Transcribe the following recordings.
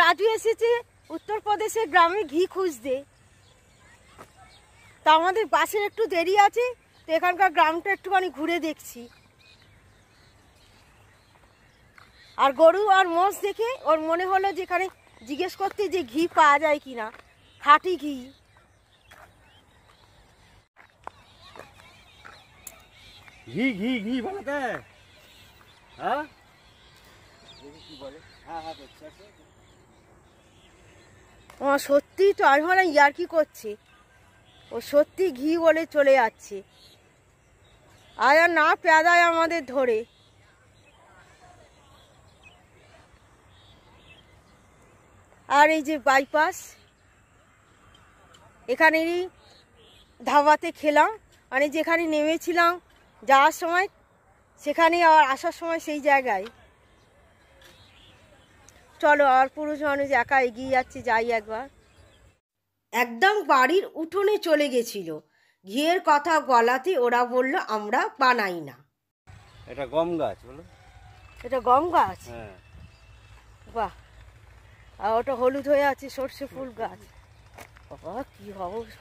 রাজু এসেছে উত্তরপ্রদেশে গ্রামে ঘি খুঁজতে। তা আমাদের বাসের একটু দেরি আছে, তো এখানকার গ্রামটা একটুখানি ঘুরে দেখছি। আর গরু আর মোষ দেখে ওর মনে হলো যে এখানে জিজ্ঞেস করতে যে ঘি পাওয়া যায় কিনা, খাঁটি ঘি। ঘি ঘি ঘি বলতে হ্যাঁ কি বলে? হ্যাঁ হ্যাঁ ও সত্যি তো, আমি ভাবলাম ইয়ার্কি করছে, ও সত্যি ঘি বলে চলে যাচ্ছে। আর না পেদায় আমাদের ধরে। আর এই যে বাইপাস, এখানেরই ধাবাতে খেলাম, মানে যেখানে নেমেছিলাম যাওয়ার সময় সেখানে, আর আসার সময় সেই জায়গায়। চলো, আর পুরুষ মানুষ একা এগিয়ে যাচ্ছে, যাই একবার। একদম বাড়ির উঠোনে চলে গেছিল। ঘিয়ের কথা বলাতে ওরা বলল আমরা বানাই না। এটা গম গাছ বলো? এটা গম গাছ? হ্যাঁ। বাহ, আর ওটা হলুদ হয়ে আছে, সর্ষে ফুল গাছ। বাবা কি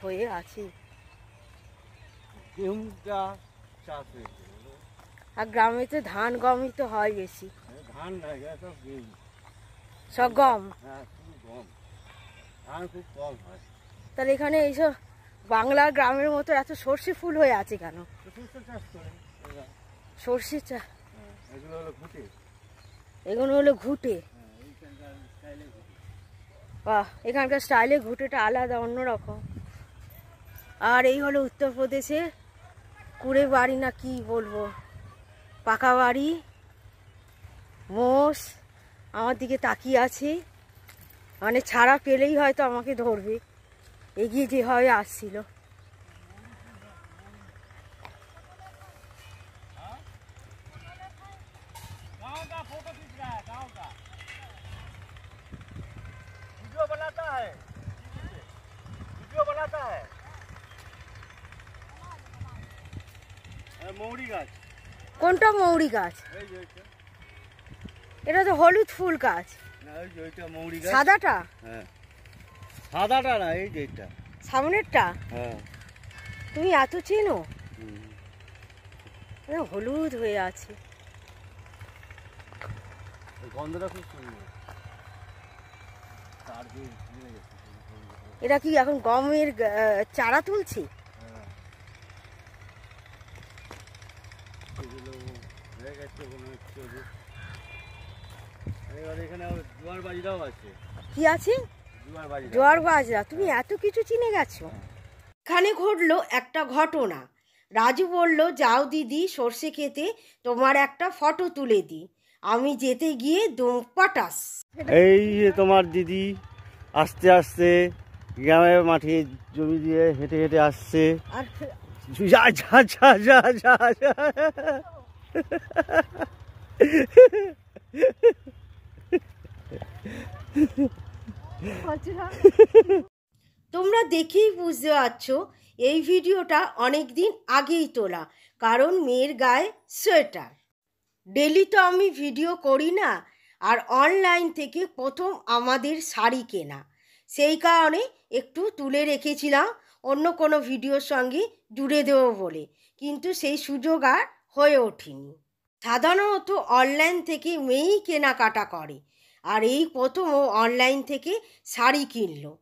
হয়ে আছে। গমটা চাষ হয়েছে। আর গ্রামে তো ধান গমই তো হয় বেশি। ধান সব গম? হ্যাঁ, গম, ধান খুব কম হয়। তাহলে এখানে এইসব বাংলার গ্রামের মতো এত সর্ষে ফুল হয়ে আছে কেন? সর্ষে চা, এগুলো হলো ঘুটে। বাহ, এখানকার স্টাইলে ঘুটেটা আলাদা, অন্যরকম। আর এই হলো উত্তরপ্রদেশে কুড়ে বাড়ি, না কি বলবো, পাকা বাড়ি। মোষ আমার দিকে তাকিয়ে আছে, মানে ছাড়া পেলেই হয়তো আমাকে ধরবে। এগিয়ে যেভাবে আসছিল। মৌরি গাছ। কোনটা মৌরি গাছ? এটা তো হলুদ ফুল গাছ। সাদাটা? হ্যাঁ, সাদাটা না, এই যে এটা সামনেরটা। হ্যাঁ। তুমি এত চেনো? হলুদ হয়ে আছে, গন্ধটা খুব সুন্দর। এটা কি এখন গমের চারা তুলছি? কি আছে? জোয়ার বাজরা। তুমি এত কিছু চিনে গেছো। এখানে ঘটলো একটা ঘটনা। রাজু বলল যাও দিদি সর্ষে খেতে, তোমার একটা ফটো তুলে দিই। আমি যেতে গিয়ে পটাস। এই যে তোমার দিদি আস্তে আস্তে গ্রামের মাঠে জমি দিয়ে হেঁটে হেঁটে আসছে। আর যা যা যা যা যা যা। তোমরা দেখেই বুঝতে পারছো এই ভিডিওটা অনেক দিন আগেই তোলা, কারণ মেয়ের গায়ে সোয়েটার। ডেলি তো আমি ভিডিও করি না, আর অনলাইন থেকে প্রথম আমাদের শাড়ি কেনা, সেই কারণে একটু তুলে রেখেছিলাম অন্য কোনো ভিডিওর সঙ্গে জুড়ে দেবো বলে, কিন্তু সেই সুযোগ আর হয়ে ওঠেনি। সাধারণত অনলাইন থেকে মেয়েই কেনাকাটা করে, আর এই প্রথম ও অনলাইন থেকে শাড়ি কিনলো।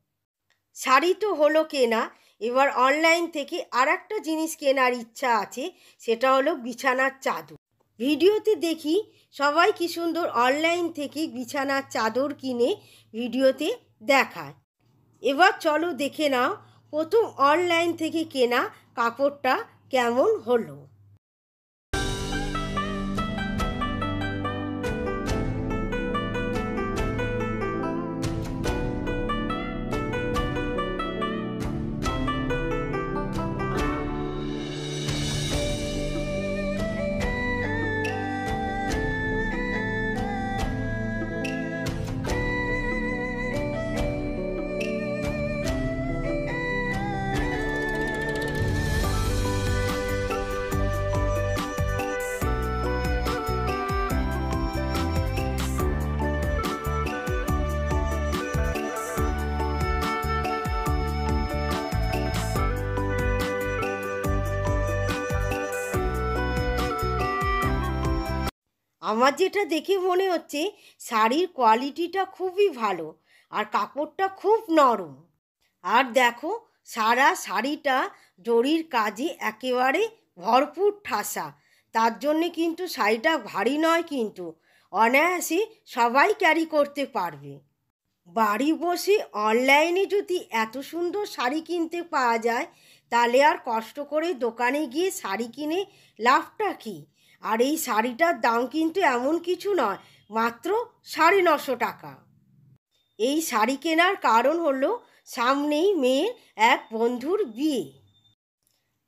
শাড়ি তো হলো কেনা, এবার অনলাইন থেকে আর একটা জিনিস কেনার ইচ্ছা আছে, সেটা হলো বিছানার চাদর। ভিডিওতে দেখি সবাই কি সুন্দর অনলাইন থেকে বিছানার চাদর কিনে ভিডিওতে দেখায়। এবার চলো দেখে নাও প্রথম অনলাইন থেকে কেনা কাপড়টা কেমন হলো। আমার যেটা দেখে মনে হচ্ছে শাড়ির কোয়ালিটিটা খুবই ভালো আর কাপড়টা খুব নরম। আর দেখো সারা শাড়িটা জরির কাজে একেবারে ভরপুর ঠাসা, তার জন্যে কিন্তু শাড়িটা ভারী নয়, কিন্তু অনায়াসে সবাই ক্যারি করতে পারবে। বাড়ি বসে অনলাইনে যদি এত সুন্দর শাড়ি কিনতে পাওয়া যায় তাহলে আর কষ্ট করে দোকানে গিয়ে শাড়ি কিনে লাভটা কী? আর এই শাড়িটার দাম কিন্তু এমন কিছু নয়, মাত্র 950 টাকা। এই শাড়ি কেনার কারণ হলো সামনেই মেয়ের এক বন্ধুর বিয়ে।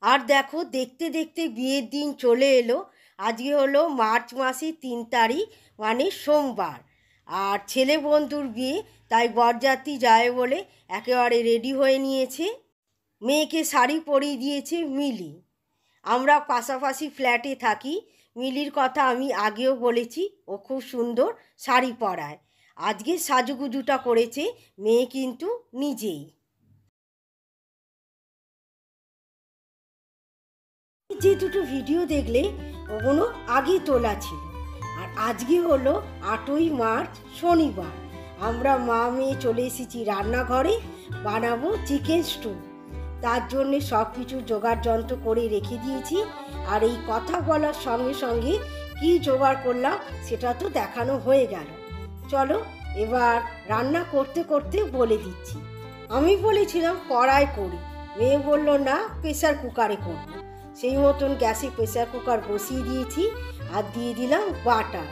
আর দেখো দেখতে দেখতে বিয়ের দিন চলে এলো। আজকে হলো মার্চ মাসের 3 তারিখ, মানে সোমবার। আর ছেলে বন্ধুর বিয়ে, তাই বরযাত্রী যায় বলে একেবারে রেডি হয়ে নিয়েছে। মেয়েকে শাড়ি পরিয়ে দিয়েছে মিলি। আমরা পাশাপাশি ফ্ল্যাটে থাকি। মিলির কথা আমি আগেও বলেছি, ও খুব সুন্দর শাড়ি পরায়। আজকে সাজুগুজুটা করেছে মেয়ে কিন্তু নিজেই। যে দুটো ভিডিও দেখলে ওগুলো আগে তোলা ছিল। আর আজকে হলো 8ই মার্চ শনিবার। আমরা মা মেয়ে চলে এসেছি রান্নাঘরে, বানাবো চিকেন স্টু। তার জন্যে সব কিছু জোগাড় যন্ত্র করে রেখে দিয়েছি। আর এই কথা বলার সঙ্গে সঙ্গে কি জোগাড় করলাম সেটা তো দেখানো হয়ে গেল। চলো এবার রান্না করতে করতে বলে দিচ্ছি। আমি বলেছিলাম কড়াই করি, মেয়ে বলল না প্রেসার কুকারে করব। সেই মতন গ্যাসে প্রেসার কুকার বসিয়ে দিয়েছি। আর দিয়ে দিলাম বাটার।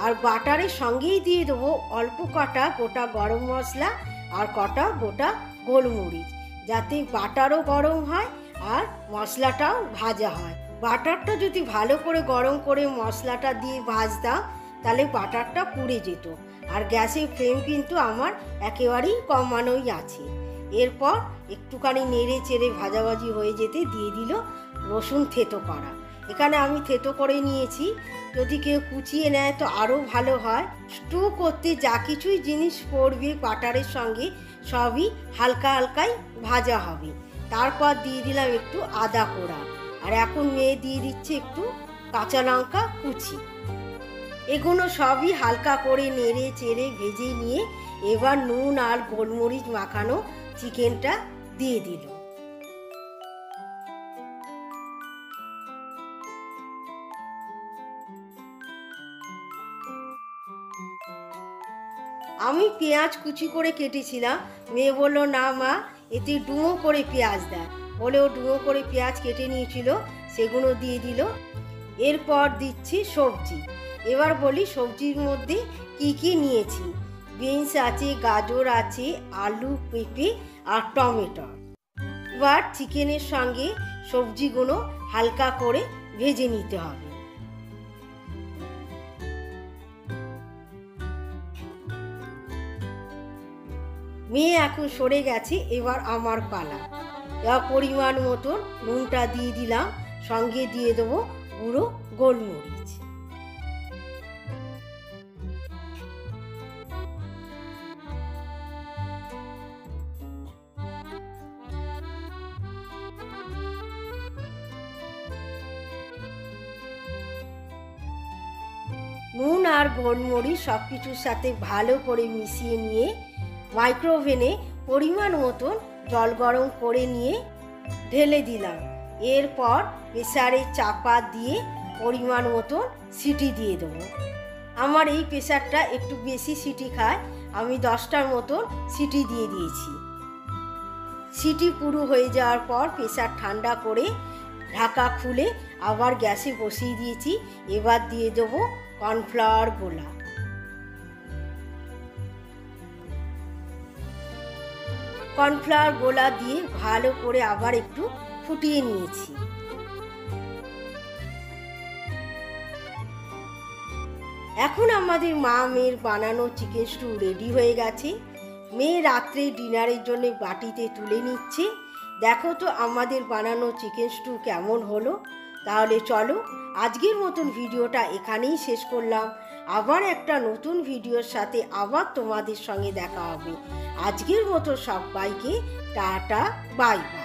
আর বাটারের সঙ্গেই দিয়ে দেবো অল্প কটা গোটা গরম মশলা আর কটা গোটা গোলমরিচ, যাতে বাটারও গরম হয় আর মশলাটাও ভাজা হয়। বাটারটা যদি ভালো করে গরম করে মশলাটা দিয়ে ভাজতাম তাহলে বাটারটা পুড়ে যেত। আর গ্যাসের ফ্লেম কিন্তু আমার একেবারেই কমানোই আছে। এরপর একটুখানি নেড়ে চেড়ে ভাজাভাজি হয়ে যেতে দিয়ে দিল রসুন থেতো করা। এখানে আমি থেতো করে নিয়েছি, যদি কেউ কুচিয়ে নেয় তো আরও ভালো হয়। স্টু করতে যা কিছুই জিনিস পড়বে বাটারের সঙ্গে সবই হালকা হালকাই ভাজা হবে। তারপর দিয়ে দিলাম একটু আদা কোড়া। আর এখন মেয়ে দিয়ে দিচ্ছে একটু কাঁচা লঙ্কা কুচি। এগুলো সবই হালকা করে নেড়ে চেড়ে ভেজে নিয়ে এবার নুন আর গোলমরিচ মাখানো চিকেনটা দিয়ে দিল। আমি পেঁয়াজ কুচি করে কেটেছিলাম। মেয়ে বললো না মা এতে ডুমো করে পেঁয়াজ দেয় বলে ও ডুমো করে পেঁয়াজ কেটে নিয়েছিল, সেগুলো দিয়ে দিল। এরপর দিচ্ছি সবজি। এবার বলি সবজির মধ্যে কি কি নিয়েছি। বিনস আছে, গাজর আছে, আলু, পেঁপে আর টমেটো। এবার চিকেনের সঙ্গে সবজিগুলো হালকা করে ভেজে নিতে হবে। মেয়ে এখন সরে গেছে, এবার আমার পালা। এবার পরিমাণ মতন নুনটা দিয়ে দিলাম, সঙ্গে দিয়ে দেবো গুঁড়ো গোলমরিচ। নুন আর গোলমরিচ সব কিছুর সাথে ভালো করে মিশিয়ে নিয়ে মাইক্রোওভেনে পরিমাণ মতন জল গরম করে নিয়ে ঢেলে দিলাম। এরপর প্রেসারে চাপা দিয়ে পরিমাণ মতন সিটি দিয়ে দেবো। আমার এই প্রেসারটা একটু বেশি সিটি খায়, আমি 10টার মতন সিটি দিয়ে দিয়েছি। সিটি পুরো হয়ে যাওয়ার পর প্রেসার ঠান্ডা করে ঢাকা খুলে আবার গ্যাসে বসিয়ে দিয়েছি। এবার দিয়ে দেবো কর্নফ্লাওয়ার গোলা। কর্নফ্লাওয়ার গোলা দিয়ে ভালো করে আবার একটু ফুটিয়ে নিয়েছি। এখন আমাদের মা মেয়ের বানানো চিকেন স্টু রেডি হয়ে গেছে। মেয়ে রাত্রে ডিনারের জন্য বাটিতে তুলে নিচ্ছে। দেখো তো আমাদের বানানো চিকেন স্টু কেমন হলো। তাহলে চলো আজকের মতন ভিডিওটা এখানেই শেষ করলাম। আবার একটা নতুন ভিডিওর সাথে আবার তোমাদের সঙ্গে দেখা হবে। আজকের মতো সবাইকে টাটা, বাই বাই।